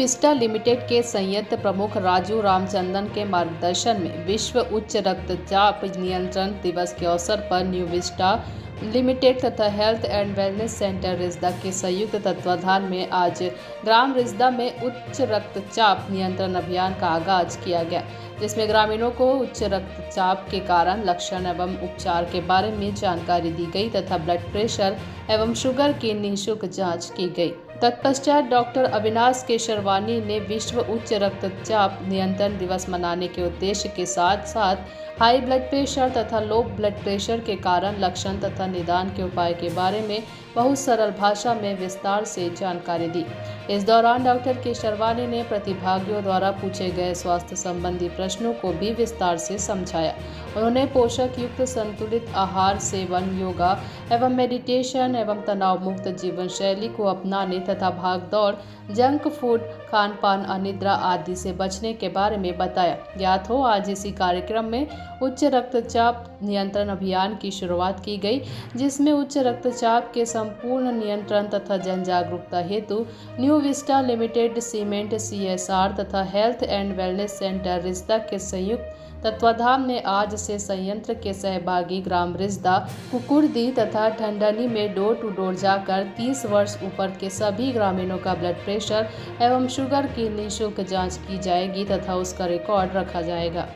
Vista limited के संयंत्र प्रमुख राजू रामचंद्रन के मार्गदर्शन में विश्व उच्च रक्तचाप नियंत्रण दिवस के अवसर पर न्यू विस्टा लिमिटेड तथा हेल्थ एंड वेलनेस सेंटर रिस्दा के संयुक्त तत्वाधान में आज ग्राम रिस्दा में उच्च रक्तचाप नियंत्रण अभियान का आगाज किया गया, जिसमें ग्रामीणों को उच्च रक्तचाप के कारण, लक्षण एवं उपचार के बारे में जानकारी दी गई तथा ब्लड प्रेशर एवं शुगर की निःशुल्क जांच की गई। तत्पश्चात डॉक्टर अविनाश केशरवानी ने विश्व उच्च रक्तचाप नियंत्रण दिवस मनाने के उद्देश्य के साथ साथ हाई ब्लड प्रेशर तथा लो ब्लड प्रेशर के कारण, लक्षण तथा निदान के उपाय के बारे में बहुत सरल भाषा में विस्तार से जानकारी दी। इस दौरान डॉक्टर केशरवानी ने प्रतिभागियों द्वारा पूछे गए स्वास्थ्य संबंधी प्रश्नों को भी विस्तार से समझाया। उन्होंने पोषक युक्त संतुलित आहार सेवन, योगा एवं मेडिटेशन एवं तनाव मुक्त जीवन शैली को अपनाने तथा भागदौड़, जंक फूड, खान पान, अनिद्रा आदि से बचने के बारे में बताया। ज्ञात हो, आज इसी कार्यक्रम में उच्च रक्तचाप नियंत्रण अभियान की शुरुआत की गई, जिसमें उच्च रक्तचाप के संपूर्ण नियंत्रण तथा जन जागरूकता हेतु new Vista limited, cement, CSR तथा हेल्थ एंड वेलनेस सेंटर रिस्दा के संयुक्त तत्वाधान में आज से संयंत्र के सहभागी ग्राम रिस्दा, कुकुरदी तथा ठंडनी में डोर टू डोर जाकर 30 वर्ष ऊपर के सभी ग्रामीणों का ब्लड प्रेशर एवं शुगर की निःशुल्क जांच की जाएगी तथा उसका रिकॉर्ड रखा जाएगा।